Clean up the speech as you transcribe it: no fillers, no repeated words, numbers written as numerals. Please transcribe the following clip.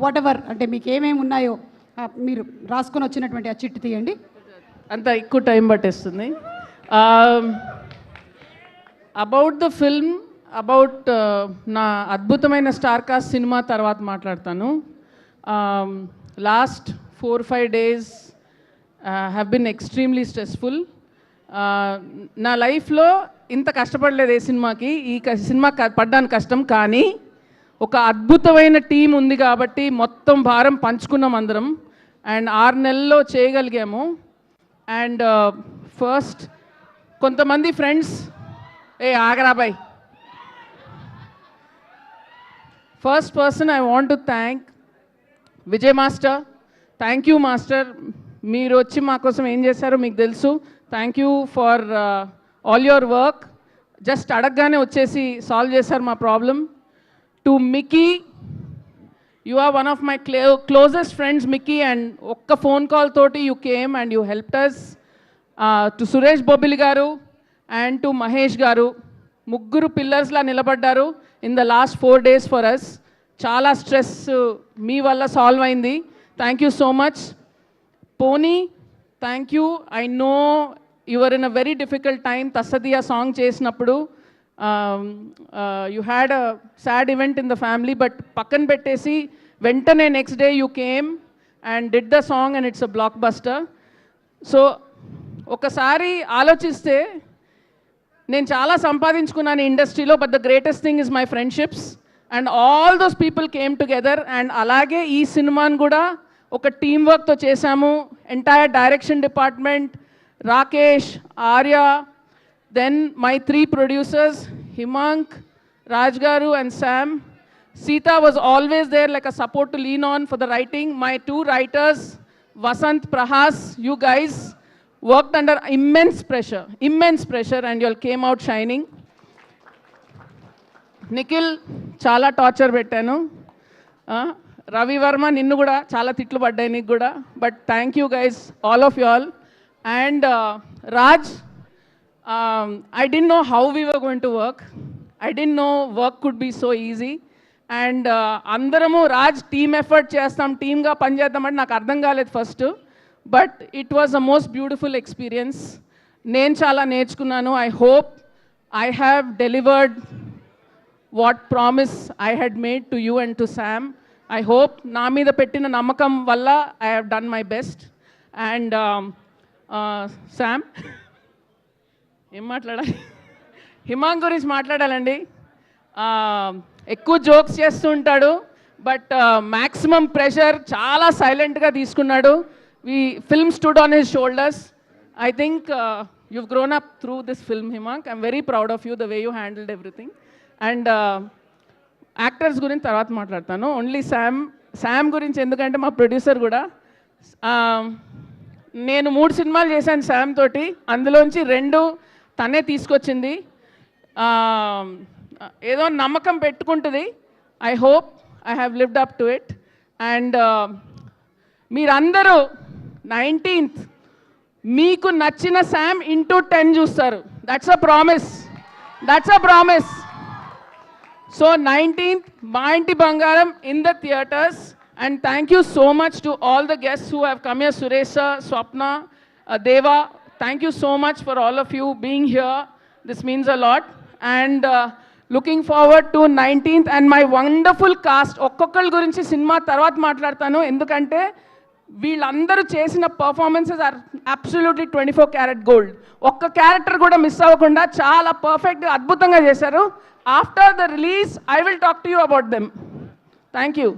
What ever అంటే మీకు ఏమేమి ఉన్నాయో మీరు రాసుకొని వచ్చినటువంటి ఆ చిట్టు తీయండి. అంత ఎక్కువ టైం పట్టేస్తుంది. అబౌట్ ద ఫిల్మ్, అబౌట్ నా అద్భుతమైన స్టార్ కాస్ట్ సినిమా తర్వాత మాట్లాడతాను. Last 4-5 days have been extremely stressful. నా లైఫ్లో ఇంత కష్టపడలేదు ఏ సినిమాకి. ఈ సినిమా పడ్డానికి కష్టం, కానీ ఒక అద్భుతమైన టీం ఉంది కాబట్టి మొత్తం భారం పంచుకున్నాం అందరం. అండ్ 6 నెలల్లో చేయగలిగాము. అండ్ ఫస్ట్ కొంతమంది ఫ్రెండ్స్ ఆగరాబాయ్, first person I want to thank Vijay master. Thank you master, మీరు వచ్చి మా కోసం ఏం చేశారో మీకు తెలుసు. Thank you for all your work. Just అడగగానే వచ్చేసి సాల్వ్ చేశారు మా problem. To Mickey, you are one of my closest friends, Mickey, and okka phone call toti you came and you helped us. To Suresh Bobili garu and to Mahesh garu, mugguru pillars la nilabaddaru in the last 4 days for us. Chala stress mee valla solve ayindi. Thank you so much. Pony, thank you. I know you were in a very difficult time. Tasadiya song chesinappudu you had a sad event in the family, but pakkan pettesi ventane next day you came and did the song and it's a blockbuster. So ఒకసారి ఆలోచిస్తే నేను చాలా సంపాదించుకున్నాను ఇండస్ట్రీలో, but the greatest thing is my friendships and all those people came together. And అలాగే ఈ సినిమాను కూడా ఒక టీమ్ వర్క్తో చేశాము. Entire direction department, Rakesh, Arya, then my 3 producers, Himank, Raj Garu and Sam. Sita was always there like a support to lean on for the writing. My 2 writers, Vasant, Prahas, you guys worked under immense pressure and you all came out shining. Nikhil, chala torture pettanu. Ravi Varma, ninnu kuda chala titlu paddayi neeku kuda, but thank you guys, all of you all. And Raj, I didn't know how we were going to work. I didn't know work could be so easy. And అందరము Raj team effort చేస్తాం, టీమ్గా పనిచేద్దామంటే నాకు అర్థం కాలేదు first. But it was the most beautiful experience. నేను చాలా నేర్చుకున్నాను. I hope I have delivered what promise I had made to you and to Sam. I hope నా మీద పెట్టిన నమ్మకం వల్ల I have done my best. And Sam ఏం మాట్లాడాలి, హిమాంక్ గురించి మాట్లాడాలండి. ఎక్కువ జోక్స్ చేస్తూ ఉంటాడు, బట్ మ్యాక్సిమం ప్రెషర్ చాలా సైలెంట్గా తీసుకున్నాడు. Film stood on his shoulders. I think you've grown up through this film, Himank. I'm very proud of you, the way you handled everything. And actors గురించి తర్వాత మాట్లాడతాను. ఓన్లీ శామ్ గురించి, ఎందుకంటే మా producer కూడా. నేను 3 సినిమాలు చేశాను శామ్ తోటి, అందులోంచి 2 తనే తీసుకొచ్చింది. ఏదో నమ్మకం పెట్టుకుంటుంది. I hope I have lived up to it. And మీరందరూ 19th మీకు నచ్చిన శామ్ ఇంటూ 10 చూస్తారు. That's a promise. So 19th మా ఇంటి బంగారం in the theatres. And thank you so much to all the guests who have come here. Suresh sir, Swapna, Deva, thank you so much for all of you being here. This means a lot. And looking forward to 19th and my wonderful cast. ఒక్కొక్కళ్ళ గురించి cinema తర్వాత మాట్లాడతాను, ఎందుకంటే వీళ్ళందరూ చేసిన performances are absolutely 24 karat gold. ఒక్క character కూడా miss అవ్వకుండా చాలా పర్ఫెక్ట్గా అద్భుతంగా చేశారు. After the release I will talk to you about them. Thank you.